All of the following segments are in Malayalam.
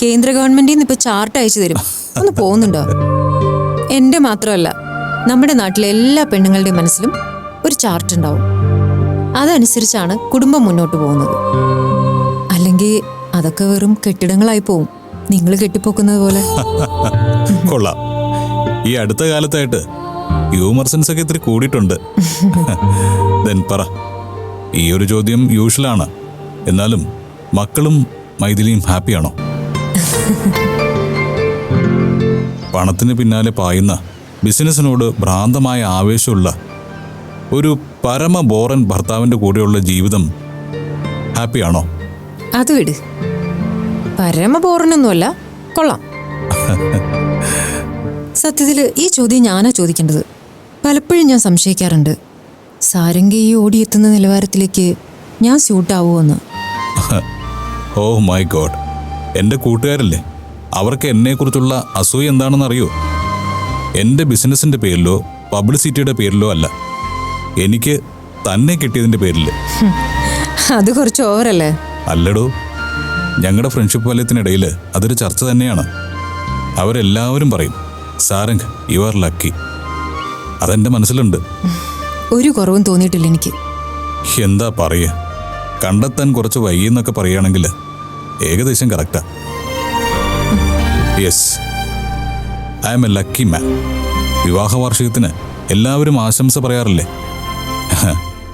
കേന്ദ്ര ഗവൺമെന്റിൽ നിന്ന് ഇപ്പൊ ചാർട്ട് അയച്ചു തരും. ഒന്ന് പോകുന്നുണ്ടോ? എന്റെ മാത്രമല്ല, നമ്മുടെ നാട്ടിലെ എല്ലാ പെണ്ണുങ്ങളുടെയും മനസ്സിലും ഒരു ചാർട്ട് ഉണ്ടാവും. അതനുസരിച്ചാണ് കുടുംബം മുന്നോട്ട് പോകുന്നത്. അല്ലെങ്കിൽ അതൊക്കെ വെറും കെട്ടിടങ്ങളായി പോവും, നിങ്ങൾ കെട്ടിപ്പോക്കുന്നത് പോലെ. കൊള്ളാം. ഈ അടുത്ത കാലത്തായിട്ട് ഹ്യൂമർ സെൻസ് ഒക്കെ ഇത്തിരി കൂടിയിട്ടുണ്ട്. പറ, ഈ ഒരു ചോദ്യം യൂഷ്വലാണ്. എന്നാലും മക്കളും മൈഥിലിയും ഹാപ്പിയാണോ? പണത്തിന് പിന്നാലെ പായുന്ന, ബിസിനസ്സിനോട് ഭ്രാന്തമായ ആവേശമുള്ള ഒരു പരമ ബോറൻ ഭർത്താവിന്റെ കൂടെയുള്ള ജീവിതം ഹാപ്പിയാണോ? അത് വിട്, പരമ ബോറനൊന്നുമല്ല, കൊള്ളാം. സത്യത്തില് ഈ ചോദ്യം ഞാനാ ചോദിക്കേണ്ടത്. പലപ്പോഴും ഞാൻ സംശയിക്കാറുണ്ട്, സാരംഗി ഈ ഓടിയെത്തുന്ന നിലവാരത്തിലേക്ക് ഞാൻ സ്യൂട്ടാവുമെന്ന്. ഓ മൈ ഗോഡ്, എൻ്റെ കൂട്ടുകാരല്ലേ, അവർക്ക് എന്നെക്കുറിച്ചുള്ള അസൂയ എന്താണെന്ന് അറിയോ? എൻ്റെ ബിസിനസിൻ്റെ പേരിലോ പബ്ലിസിറ്റിയുടെ പേരിലോ അല്ല, എനിക്ക് തന്നെ കിട്ടിയതിൻ്റെ പേരിൽ. അത് കുറച്ച് ഓവറല്ലേ? അല്ലടോ, ഞങ്ങളുടെ ഫ്രണ്ട്ഷിപ്പ് വലയത്തിനിടയിൽ അതൊരു ചർച്ച തന്നെയാണ്. അവരെല്ലാവരും പറയും, സാരംഗ് യു ആർ ലക്കി. അതെൻ്റെ മനസ്സിലുണ്ട്. ഒരു കുറവും തോന്നിയിട്ടില്ല എനിക്ക്. എന്താ പറയുക, കണ്ടെത്താൻ കുറച്ച് വൈകിയെന്നൊക്കെ പറയുകയാണെങ്കിൽ ഏകദേശം കറക്റ്റാ. Yes, I am a lucky man. വിവാഹ വാർഷികത്തിന് എല്ലാവരും ആശംസ പറയാറില്ലേ?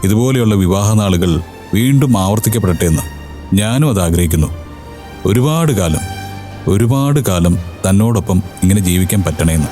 ഇതുപോലെയുള്ള വിവാഹ നാളുകൾ വീണ്ടും ആവർത്തിക്കപ്പെടട്ടെ എന്ന് ഞാനും അത് ആഗ്രഹിക്കുന്നു. ഒരുപാട് കാലം തന്നോടൊപ്പം ഇങ്ങനെ ജീവിക്കാൻ പറ്റണേന്ന്.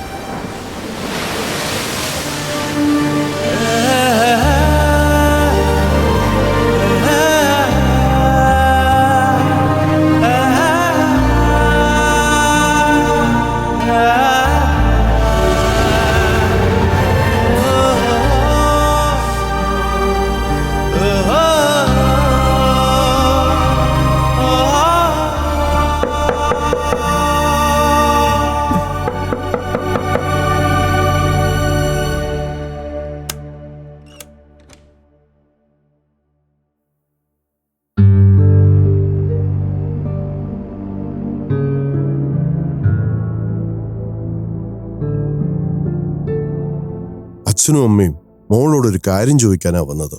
അച്ഛനും അമ്മയും മോളോടൊരു കാര്യം ചോദിക്കാനാ വന്നത്.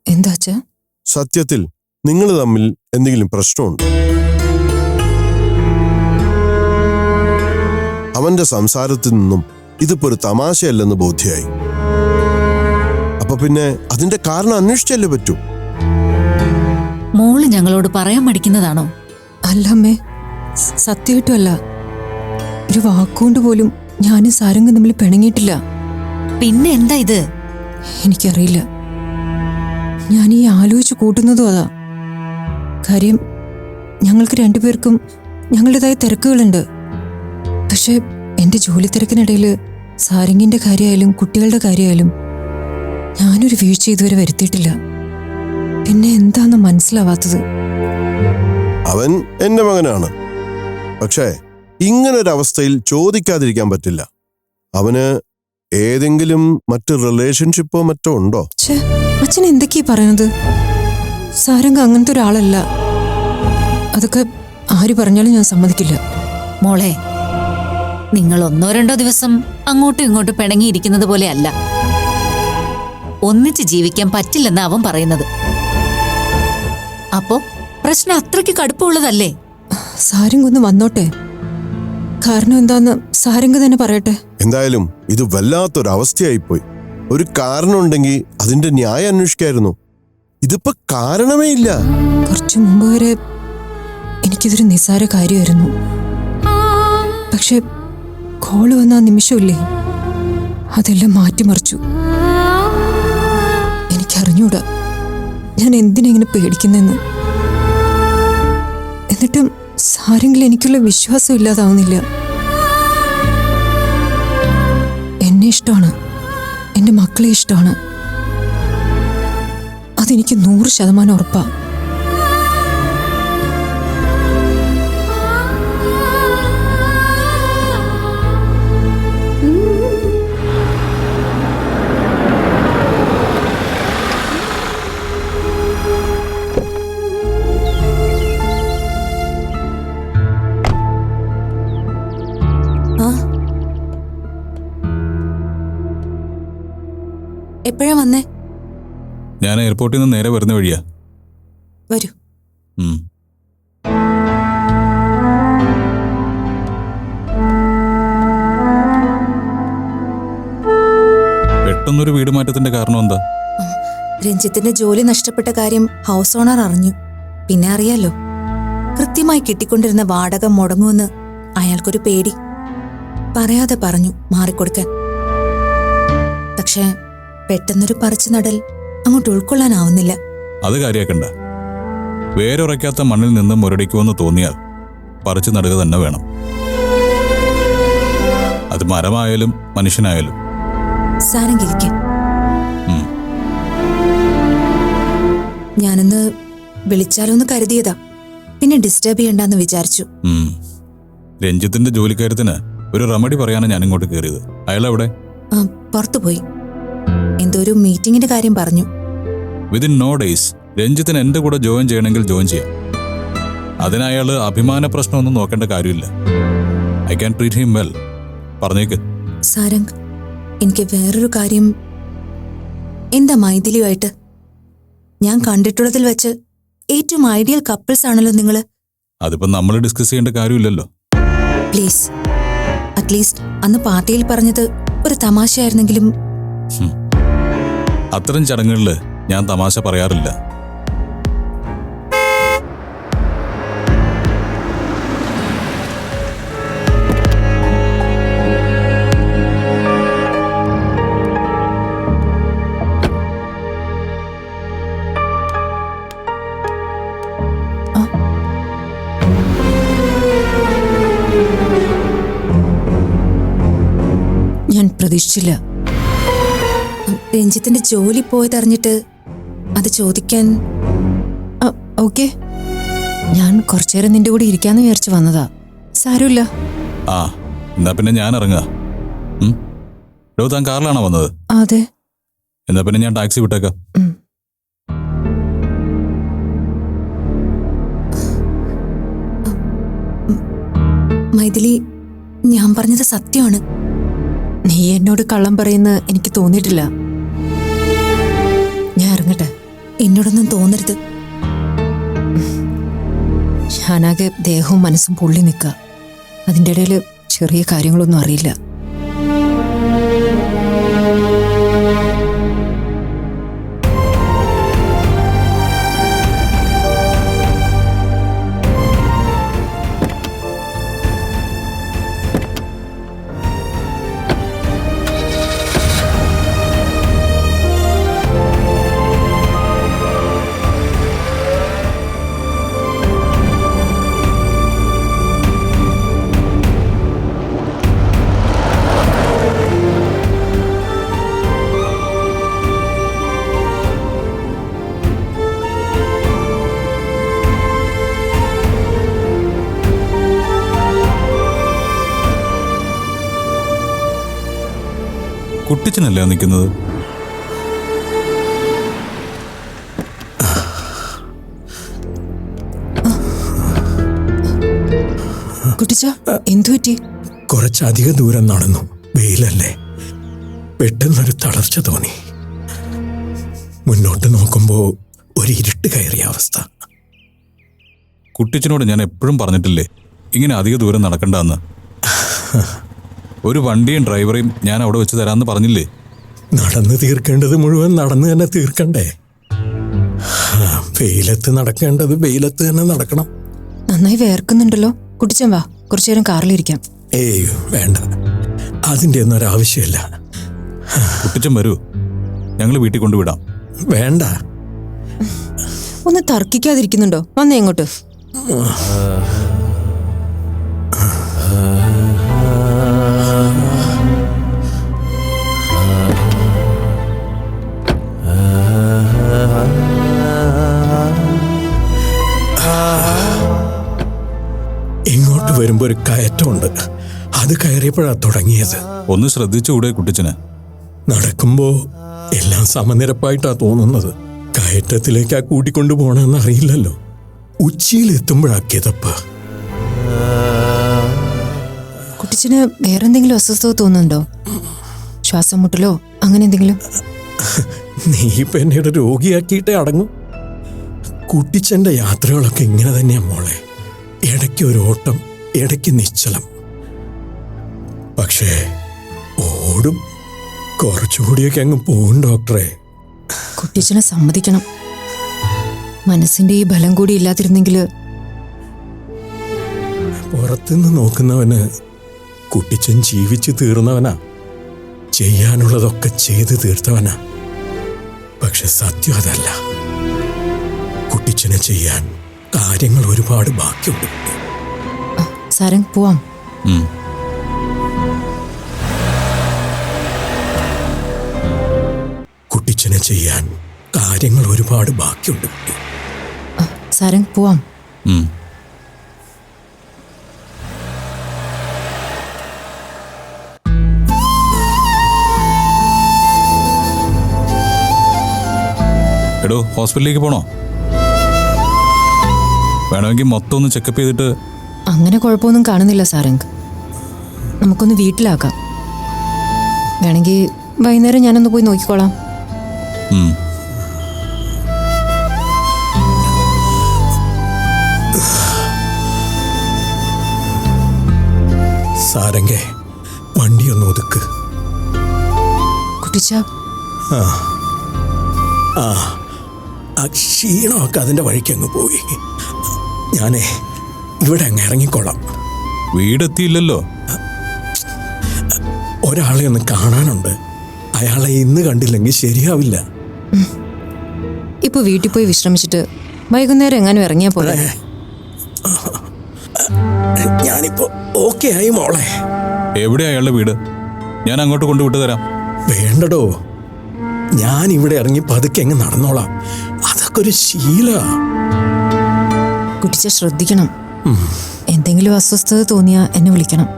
എന്താ അച്ഛാ? സത്യത്തിൽ നിങ്ങൾ തമ്മിൽ എന്തെങ്കിലും പ്രശ്നമുണ്ടോ? അവന്റെ സംസാരത്തിൽ നിന്നും ഇതിപ്പോ ഒരു തമാശയല്ലെന്ന് ബോധ്യായി. അപ്പൊ പിന്നെ അതിന്റെ കാരണം അന്വേഷിച്ചല്ലേ പറ്റൂ. മോള് ഞങ്ങളോട് പറയാൻ മടിക്കുന്നതാണോ? അല്ലമ്മേ, സത്യമായിട്ടും അല്ല. ഒരു വാക്കുകൊണ്ട് പോലും ഞാനും സാരംഗും തമ്മിൽ പിണങ്ങിയിട്ടില്ല. പിന്നെ എന്താ ഇത്? എനിക്കറിയില്ല. ഞാൻ ഈ ആലോചിച്ച് കൂട്ടുന്നതും അതാ. കാര്യം, ഞങ്ങൾക്ക് രണ്ടുപേർക്കും ഞങ്ങളുടേതായ തിരക്കുകളുണ്ട്. പക്ഷെ എൻ്റെ ജോലി തിരക്കിനിടയിൽ സാരംഗിന്റെ കാര്യമായാലും കുട്ടികളുടെ കാര്യമായാലും ഞാനൊരു വീഴ്ച ഇതുവരെ വരുത്തിയിട്ടില്ല. പിന്നെ എന്താന്ന് മനസ്സിലാവാത്തത്? അവൻ എന്റെ മകനാണ്. പക്ഷേ ഇങ്ങനൊരവസ്ഥയിൽ ചോദിക്കാതിരിക്കാൻ പറ്റില്ല. അവന് ഏതെങ്കിലും മറ്റു റിലേഷൻഷിപ്പോ മറ്റോ ഉണ്ടോ? അച്ഛൻ എന്തൊക്കെയാ പറയണത്? സാരംഗ അങ്ങനത്തെ ഒരാളല്ല. അതൊക്കെ ആര് പറഞ്ഞാലും ഞാൻ സമ്മതിക്കില്ല. മോളെ, നിങ്ങൾ 1-2 ദിവസം അങ്ങോട്ടും ഇങ്ങോട്ടും പിണങ്ങിയിരിക്കുന്നത് പോലെ അല്ല. ഒന്നിച്ച് ജീവിക്കാൻ പറ്റില്ലെന്ന് അവൻ പറയുന്നത്. അപ്പോ പ്രശ്നം അത്രയ്ക്ക് കടുപ്പമുള്ളതല്ലേ? സാരംഗ് ഒന്ന് വന്നോട്ടെ. കാരണം എന്താന്ന് സാരംഗ് തന്നെ പറയട്ടെ. എന്തായാലും ഇത് വല്ലാത്തൊരവസ്ഥയായിപ്പോയി. ഒരു കാരണം ഉണ്ടെങ്കിൽ അതിന്റെ ന്യായം അന്വേഷിക്കായിരുന്നു. ഇതിപ്പോ കാരണമേ ഇല്ല. കുറച്ചു മുമ്പ് വരെ എനിക്കിതൊരു നിസ്സാര കാര്യമായിരുന്നു. പക്ഷെ കോള് വന്ന ആ നിമിഷമില്ലേ, അതെല്ലാം മാറ്റിമറിച്ചു. എനിക്കറിഞ്ഞൂടാ ഞാൻ എന്തിനെങ്ങനെ പേടിക്കുന്നെന്ന്. എന്നിട്ടും സാരെങ്കിലും എനിക്കുള്ള വിശ്വാസം ഇല്ലാതാവുന്നില്ല. എന്നെ ഇഷ്ടമാണ്, എൻ്റെ മക്കളെ ഇഷ്ടമാണ്. അതെനിക്ക് 100% ഉറപ്പാ. എപ്പോഴാ വന്നേ? ഞാൻ എയർപോർട്ടിൽ നിന്ന് നേരെ വരുന്ന വഴിയാ. വരൂ. ഉം. പെട്ടെന്നൊരു വീട് മാറ്റത്തിന്റെ കാരണം എന്താ? രഞ്ജിത്തിന്റെ ജോലി നഷ്ടപ്പെട്ട കാര്യം ഹൗസ് ഓണർ അറിഞ്ഞു. പിന്നെ അറിയാലോ, കൃത്യമായി കിട്ടിക്കൊണ്ടിരുന്ന വാടക മുടങ്ങുമെന്ന് അയാൾക്കൊരു പേടി. പറയാതെ പറഞ്ഞു മാറിക്കൊടുക്കാൻ. പക്ഷേ പെട്ടെന്നൊരു പറിച്ചു നടൽ അങ്ങോട്ട് ഉൾക്കൊള്ളാനാവുന്നില്ല. അത് കാര്യാക്കണ്ട. വേരുറയ്ക്കാത്ത മണ്ണിൽ നിന്ന് മുരടിക്കുമെന്ന് തോന്നിയാൽ പറിച്ചു നടുക തന്നെ വേണം. അത് മരമായാലും മനുഷ്യനായാലും. സാരംഗിരിക്കാൻ ഞാനൊന്ന് വിളിച്ചാലോന്ന് കരുതിയതാ. പിന്നെ ഡിസ്റ്റർബ് ചെയ്യണ്ടെന്ന് വിചാരിച്ചു. രഞ്ജിത്തിന്റെ ജോലിക്കാര്യത്തിന് ഒരു റെമഡി പറയാനാണ് ഞാൻ ഇങ്ങോട്ട് കയറിയത്. അയാളെവിടെ? പുറത്തുപോയി. എന്തോ ഒരു മീറ്റിംഗിന്റെ കാര്യം പറഞ്ഞു. വിതിൻ നോ ഡേയ്സ് രഞ്ജിത്തിന് എന്റെ കൂടെ ജോയിൻ ചെയ്യണമെങ്കിൽ ജോയിൻ ചെയ്യാം. അതിനയാള് അഭിമാന പ്രശ്നമൊന്നും നോക്കേണ്ട കാര്യമില്ല. I can treat him well. പറഞ്ഞേക്ക്. സാരംഗ്, എനിക്ക് വേറൊരു കാര്യം. എന്താ മൈഥിലിയുമായിട്ട്? ഞാൻ കണ്ടിട്ടുള്ളതിൽ വെച്ച് ഏറ്റവും ഐഡിയൽ കപ്പിൾസ് ആണല്ലോ നിങ്ങള്. അതിപ്പോ നമ്മൾ ഡിസ്കസ് ചെയ്യേണ്ട കാര്യമില്ലല്ലോ. പ്ലീസ്, അറ്റ്ലീസ്റ്റ് അന്ന് പാർട്ടിയിൽ പറഞ്ഞത് ഒരു തമാശയായിരുന്നെങ്കിലും. അത്തരം ചടങ്ങുകളില് ഞാൻ തമാശ പറയാറില്ല. ഞാൻ പ്രതീക്ഷിച്ചില്ല. രഞ്ജിത്തിന്റെ ജോലി പോയതറിഞ്ഞിട്ട് അത് ചോദിക്കാൻ. ഓക്കെ, ഞാൻ കുറച്ചേരം നിന്റെ കൂടെ ഇരിക്കാന്ന് വിചാരിച്ചു വന്നതാ. സാരമില്ല. ആ, എന്നാ പിന്നെ ഞാൻ ഇറങ്ങാ. താൻ കാറിലാണോ വന്നത്? അതെ. എന്നാ പിന്നെ ഞാൻ ടാക്സി വിട്ടേക്കാം. മൈഥിലി, ഞാൻ പറഞ്ഞത് സത്യമാണ്. നീ എന്നോട് കള്ളം പറയുന്ന എനിക്ക് തോന്നിയിട്ടില്ല. ഞാൻ ഇറങ്ങട്ടെ. എന്നോടൊന്നും തോന്നരുത്. ഞാനാകെ ദേഹവും മനസ്സും പൊള്ളി നിൽക്കുക. അതിൻ്റെ ഇടയിൽ ചെറിയ കാര്യങ്ങളൊന്നും അറിയില്ല. കുട്ടിച്ചനല്ലേ നിൽക്കുന്നത്? കുട്ടിച്ച, എന്തു പറ്റി? കുറച്ചധികം ദൂരം നടന്നു. വെയിലല്ലേ, പെട്ടെന്നൊരു തളർച്ച തോന്നി. മുന്നോട്ട് നോക്കുമ്പോ ഒരു ഇരുട്ട് കയറിയ അവസ്ഥ. കുട്ടിച്ചനോട് ഞാൻ എപ്പോഴും പറഞ്ഞിട്ടില്ലേ ഇങ്ങനെ അധിക ദൂരം നടക്കണ്ടെന്ന്? ഒരു വണ്ടിയും ഡ്രൈവറെയും ഞാൻ അവിടെ വെച്ച് തരാമെന്ന് പറഞ്ഞില്ലേ? നടന്നു തീർക്കേണ്ടത് മുഴുവൻ നടന്നു തന്നെ തീർക്കണ്ടേ? വെയിലത്ത് നടക്കേണ്ടത് വെയിലത്ത് തന്നെ നടക്കണം. നന്നായി വേർക്കുന്നുണ്ടല്ലോ. കുട്ടിച്ചൻ വാ, കുറച്ചുനേരം കാറിലിരിക്കാം. ഏയ് വേണ്ട, അതിൻ്റെ ഒന്നും ഒരാവശ്യമില്ല. കുട്ടിച്ചൻ വരൂ, ഞങ്ങൾ വീട്ടിൽ കൊണ്ടുവിടാം. വേണ്ട. ഒന്ന് തർക്കിക്കാതിരിക്കുന്നുണ്ടോ? വന്നേ ഇങ്ങോട്ട്. ഇങ്ങോട്ട് വരുമ്പോ ഒരു കയറ്റമുണ്ട്. അത് കയറിയപ്പോഴാ തുടങ്ങിയത്. ഒന്ന് ശ്രദ്ധിച്ചുകൂടെ കുട്ടിച്ചന്? നടക്കുമ്പോ എല്ലാം സമനിരപ്പായിട്ടാ തോന്നുന്നത്. കയറ്റത്തിലേക്കാ കൂട്ടിക്കൊണ്ടു പോണെന്ന് അറിയില്ലല്ലോ. ഉച്ചിയിലെത്തുമ്പോഴാ കിതപ്പ്. കുട്ടിച്ചന് വേറെന്തെങ്കിലും അസ്വസ്ഥത തോന്നുന്നുണ്ടോ? ശ്വാസം മുട്ടലോ അങ്ങനെ എന്തെങ്കിലും? നീ ഇപ്പൊ എന്നെ ഒരു രോഗിയാക്കിയിട്ടേ അടങ്ങും. കുട്ടിച്ചൻ്റെ യാത്രകളൊക്കെ ഇങ്ങനെ തന്നെയാ മോളെ. ഇടയ്ക്ക് ഒരു ഓട്ടം, ഇടയ്ക്ക് നിശ്ചലം. പക്ഷേ ഓടും, കുറച്ചുകൂടിയൊക്കെ അങ്ങ് പോകും ഡോക്ടറെ. കുട്ടിച്ചനെ സമ്മതിക്കണം. മനസ്സിന്റെ ഈ ബലം കൂടി ഇല്ലാതിരുന്നെങ്കിൽ. പുറത്തുനിന്ന് നോക്കുന്നവന് കുട്ടിച്ചൻ ജീവിച്ചു തീർന്നവനാ, ചെയ്യാനുള്ളതൊക്കെ ചെയ്തു തീർത്തവനാ. പക്ഷെ സത്യം അതല്ല. കുട്ടിച്ചനെ ചെയ്യാൻ കാര്യങ്ങൾ ഒരുപാട് ബാക്കിയുണ്ട്. സാരംഗ്, പോവാം. ഉം. കുട്ടിച്ചനെ ചെയ്യാൻ കാര്യങ്ങൾ ഒരുപാട് ബാക്കിയുണ്ട്. സാരംഗ്, പോവാം. ഉം. എടോ, ഹോസ്പിറ്റലിലേക്ക് പോണോ? വേണമെങ്കിൽ മൊത്തം ഒന്ന് ചെക്കപ്പ് ചെയ്തിട്ട്. അങ്ങനെ കുഴപ്പമൊന്നും കാണുന്നില്ല സാരംഗ്. നമുക്കൊന്ന് വീട്ടിലാക്കാം. വേണമെങ്കിൽ വൈകുന്നേരം ഞാനൊന്ന് പോയി നോക്കിക്കോളാം. ഉം. സാരംഗേ, വണ്ടിയൊന്ന് ഒതുക്ക്. കുട്ടിച്ച, ആ ക്ഷീണമൊക്കെ അതിൻ്റെ വഴിക്ക് അങ്ങ് പോയി. ഞാനേ ഇവിടെ അങ്ങ് ഇറങ്ങിക്കോളാം. വീടെത്തിയില്ലല്ലോ. ഒരാളെ ഒന്ന് കാണാനുണ്ട്. അയാളെ ഇന്ന് കണ്ടില്ലെങ്കിൽ ശരിയാവില്ല. ഇപ്പൊ വീട്ടിൽ പോയി വിശ്രമിച്ചിട്ട് വൈകുന്നേരം എങ്ങാനും ഇറങ്ങിയാ പോലെ. ഞാനിപ്പോ ഓക്കെ ആയി മോളെ. എവിടെയാ അയാളുടെ വീട്? ഞാൻ അങ്ങോട്ട് കൊണ്ടുവിട്ട് തരാം. വേണ്ടടോ, ഞാൻ ഇവിടെ ഇറങ്ങി പതുക്കെ അങ്ങ് നടന്നോളാം. അതൊക്കെ ഒരു ശീല. കുട്ടിച്ച ശ്രദ്ധിക്കണം. എന്തെങ്കിലും അസ്വസ്ഥത തോന്നിയാ എന്നെ വിളിക്കണം.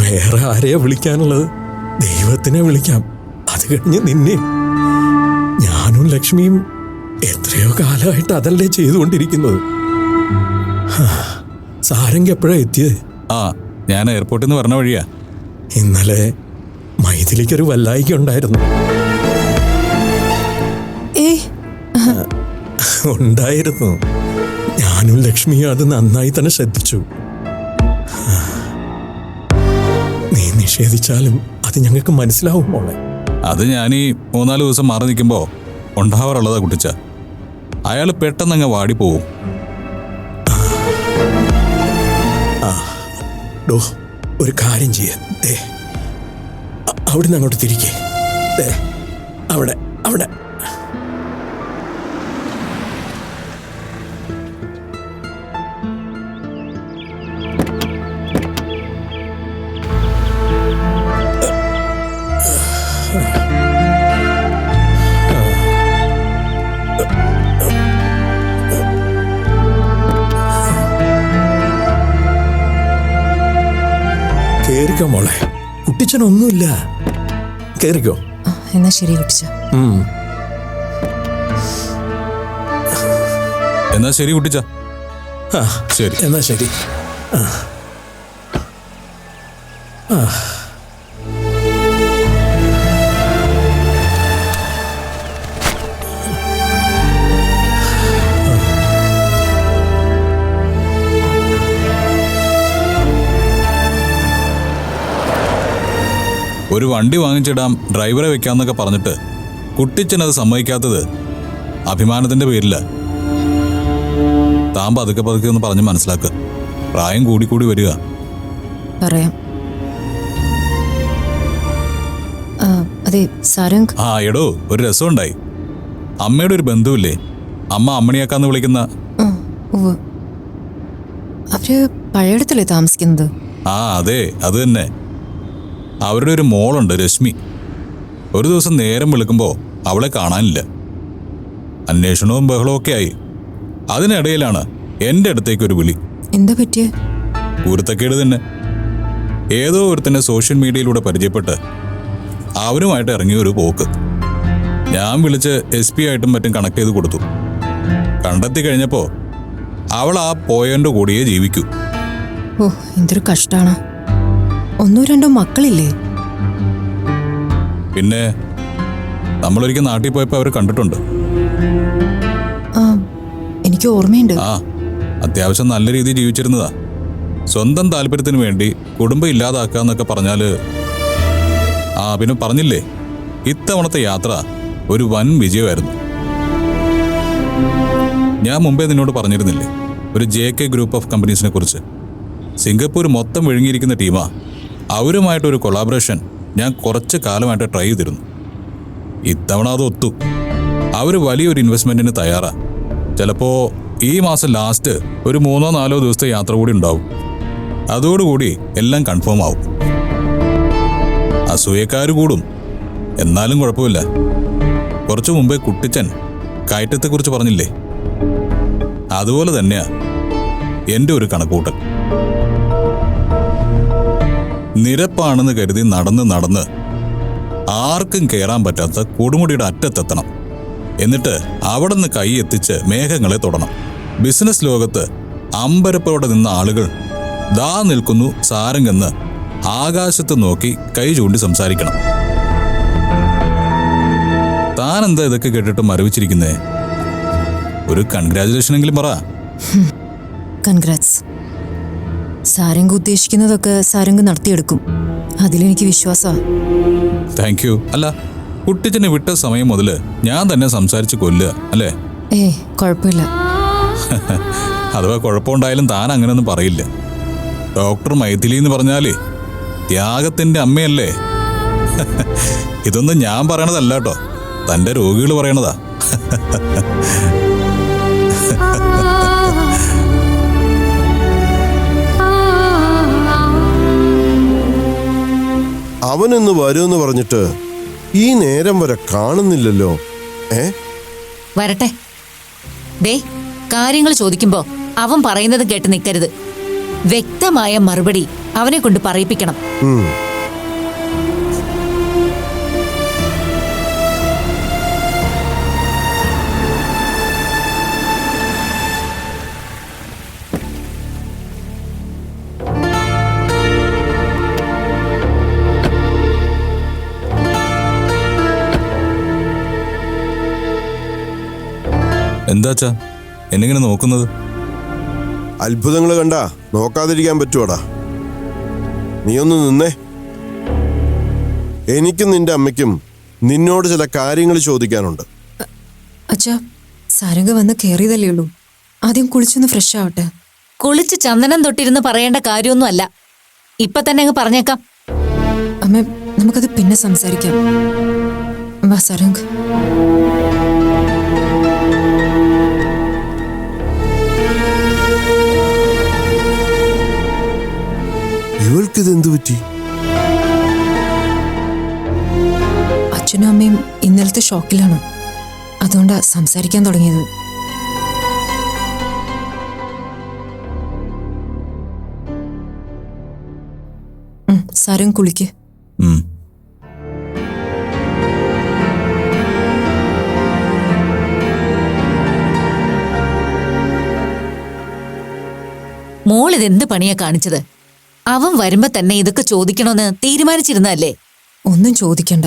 വേറെ ആരെയാ വിളിക്കാനുള്ളത്? ദൈവത്തിനെ വിളിക്കാം. അത് കഴിഞ്ഞ് നിന്നെ. ഞാനും ലക്ഷ്മിയും എത്രയോ കാലമായിട്ട് അതല്ലേ ചെയ്തുകൊണ്ടിരിക്കുന്നത്. സാരംഗ് എപ്പോഴാ എത്തിയത്? ആ, ഞാൻ എയർപോർട്ടിൽ നിന്ന് പറഞ്ഞ വഴിയാ. ഇന്നലെ മൈഥിലിക്കൊരു വല്ലായിക ഉണ്ടായിരുന്നു. ഉണ്ടായിരുന്നു. ഞാനും ലക്ഷ്മിയും അത് നന്നായി തന്നെ ശ്രദ്ധിച്ചു. നീ നിഷേധിച്ചാലും അത് ഞങ്ങൾക്ക് മനസ്സിലാവും മോളെ. അത് ഞാൻ ഈ 3-4 ദിവസം മാറി നിൽക്കുമ്പോ ഉണ്ടാവാറുള്ളതാ കുട്ടിച്ച. അയാൾ പെട്ടെന്നങ്ങ് വാടിപ്പോവും. ഡോ, ഒരു കാര്യം ചെയ്യാം. അവിടുന്ന് അങ്ങോട്ട് തിരികെ. അവിടെ അവിടെ കേറിക്കോ മോളെ. കുട്ടിച്ചനൊന്നുമില്ല. കേറിക്കോ. എന്നാ ശരി കുട്ടിച്ച. എന്നാ ശരി കുട്ടിച്ച. ശരി. എന്നാ ശരി. ഒരു വണ്ടി വാങ്ങിച്ചിടാം, ഡ്രൈവറെ വെക്കാന്നൊക്കെ പറഞ്ഞിട്ട് കുട്ടിച്ചനത് സമ്മതിക്കാത്തത് അഭിമാനത്തിന്റെ പേരില്ല. താൻ പതുക്കെ പതുക്കെ ഒന്ന് പറഞ്ഞ് മനസ്സിലാക്കുക. പ്രായം കൂടി വരിക. പറയാം. അതെ സാരംഗ്. ആ എടോ, ഒരു രസമുണ്ടായി. അമ്മയുടെ ഒരു ബന്ധുവില്ലേ, അമ്മ അമ്മണിയാക്കാന്ന് വിളിക്കുന്ന. അവര് പഴയടത്തല്ലേ താമസിക്കുന്നത്? ആ അതെ, അത് തന്നെ. അവരുടെ ഒരു മോളുണ്ട്, രശ്മി. ഒരു ദിവസം നേരം വിളിക്കുമ്പോൾ അവളെ കാണാനില്ല. അന്വേഷണവും ബഹളവും ഒക്കെ ആയി. അതിനിടയിലാണ് എൻ്റെ അടുത്തേക്കൊരു വിളി. എന്താ പറ്റിയ? കുരുത്തക്കേട് തന്നെ. ഏതോ ഒരുത്തന്നെ സോഷ്യൽ മീഡിയയിലൂടെ പരിചയപ്പെട്ട് അവനുമായിട്ട് ഇറങ്ങിയ ഒരു പോക്ക്. ഞാൻ വിളിച്ച് SP ആയിട്ടും മറ്റും കണക്ട് ചെയ്ത് കൊടുത്തു. കണ്ടെത്തി കഴിഞ്ഞപ്പോൾ അവൾ ആ പോയവൻ്റെ കൂടെയേ ജീവിക്കൂ. ഓ, എന്തൊരു കഷ്ടാണ്. 1-2 മക്കളില്ലേ? പിന്നെ നമ്മളൊരിക്കൽ നാട്ടിൽ പോയപ്പോൾ അവർ കണ്ടിട്ടുണ്ട്. ആ എനിക്ക് ഓർമ്മയുണ്ട്. ആ, അത്യാവശ്യം നല്ല രീതിയിൽ ജീവിച്ചിരുന്നതാ. സ്വന്തം താല്പര്യത്തിന് വേണ്ടി കുടുംബം ഇല്ലാതാക്കാന്നൊക്കെ പറഞ്ഞാല് പിന്നെ പറഞ്ഞില്ലേ, ഇത്തവണത്തെ യാത്ര ഒരു വൻ വിജയമായിരുന്നു. ഞാൻ മുമ്പേ നിന്നോട് പറഞ്ഞിരുന്നില്ലേ ഒരു JK ഗ്രൂപ്പ് ഓഫ് കമ്പനീസിനെ കുറിച്ച്. സിംഗപ്പൂർ മൊത്തം വിഴുങ്ങിയിരിക്കുന്ന ടീമാ. അവരുമായിട്ടൊരു കൊളാബറേഷൻ ഞാൻ കുറച്ച് കാലമായിട്ട് ട്രൈ ചെയ്തിരുന്നു. ഇത്തവണ അത് ഒത്തു. അവർ വലിയൊരു ഇൻവെസ്റ്റ്മെന്റിന് തയ്യാറാ. ചിലപ്പോ ഈ മാസം ലാസ്റ്റ് ഒരു 3-4 ദിവസത്തെ യാത്ര കൂടി ഉണ്ടാവും. അതോടുകൂടി എല്ലാം കൺഫേം ആവും. അസൂയക്കാർ കൂടും, എന്നാലും കുഴപ്പമില്ല. കുറച്ചു മുമ്പേ കുട്ടിച്ചൻ കയറ്റത്തെക്കുറിച്ച് പറഞ്ഞില്ലേ, അതുപോലെ തന്നെയാ എൻ്റെ ഒരു കണക്കൂട്ടൽ. നിരപ്പാണെന്ന് കരുതി നടന്ന് ആർക്കും കയറാൻ പറ്റാത്ത കൊടുമുടിയുടെ അറ്റത്തെത്തണം. എന്നിട്ട് അവിടെ നിന്ന് കൈ എത്തിച്ച് മേഘങ്ങളെ തൊടണം. ബിസിനസ് ലോകത്ത് അമ്പരപ്പോടെ നിന്ന ആളുകൾ ദാ നിൽക്കുന്നു സാരംഗെന്ന് ആകാശത്ത് നോക്കി കൈ ചൂണ്ടി സംസാരിക്കണം. താൻ എന്താ ഇതൊക്കെ കേട്ടിട്ട് മരവിച്ചിരിക്കുന്നേ? ഒരു കൺഗ്രാജുലേഷൻ എങ്കിലും പറ. കൺഗ്രാറ്റ്സ്. സാരംഗ് ഉദ്ദേശിക്കുന്നതൊക്കെ സാരംഗ് നടത്തിയെടുക്കും, അതിലെനിക്ക് വിശ്വാസമാണ്. Thank you. അല്ല, കുട്ടിച്ചനെ വിട്ട സമയം മുതൽ ഞാൻ തന്നെ സംസാരിച്ച് കൊല്ലുക അല്ലേ? കുഴപ്പമില്ല. അഥവാ കുഴപ്പമുണ്ടായാലും താൻ അങ്ങനെയൊന്നും പറയില്ല. ഡോക്ടർ മൈഥിലി എന്ന് പറഞ്ഞാലേ ത്യാഗത്തിന്റെ അമ്മയല്ലേ. ഇതൊന്നും ഞാൻ പറയണതല്ല കേട്ടോ, തൻ്റെ രോഗികൾ പറയണതാ. അവനിന്ന് വരുമെന്ന് പറഞ്ഞിട്ട് ഈ നേരം വരെ കാണുന്നില്ലല്ലോ. വരട്ടെ. ദേ, കാര്യങ്ങൾ ചോദിക്കുമ്പോ അവൻ പറയുന്നത് കേട്ട് നിൽക്കരുത്. വ്യക്തമായ മറുപടി അവനെ കൊണ്ട് പറയിപ്പിക്കണം. എന്താച്ചാ എന്നിങ്ങനെ നോക്കുന്നത്? അത്ഭുതങ്ങൾ കണ്ടാ നോക്കാതിരിക്കാൻ പറ്റുവാടാ. നീ ഒന്ന് നിന്നേ. എനിക്കും നിന്റെ അമ്മയ്ക്കും നിന്നോട് ചില കാര്യങ്ങൾ ചോദിക്കാനുണ്ട്. അച്ഛാ, സാരംഗ് വന്ന് കയറിയതല്ലേ ഉള്ളൂ. ആദ്യം കുളിച്ചൊന്ന് ഫ്രഷ് ആവട്ടെ. കുളിച്ച് ചന്ദനം തൊട്ടിരുന്ന് പറയേണ്ട കാര്യമൊന്നും അല്ല. ഇപ്പൊ തന്നെ അങ്ങ് പറഞ്ഞേക്കാം. അമ്മ, നമുക്കത് പിന്നെ സംസാരിക്കാം. വാ സാരംഗ്. ഇവൾക്കിതെന്തു പറ്റി? അച്ഛനും അമ്മയും ഇന്നലത്തെ ഷോക്കിലാണ്, അതുകൊണ്ടാ സംസാരിക്കാൻ തുടങ്ങിയത്. സാരംഗ് കുളിക്ക്. മോൾ ഇതെന്ത് പണിയാ കാണിച്ചത്? അവൻ വരുമ്പോ തന്നെ ഇതൊക്കെ ചോദിക്കണമെന്ന് തീരുമാനിച്ചിരുന്നല്ലേ? ഒന്നും ചോദിക്കണ്ട.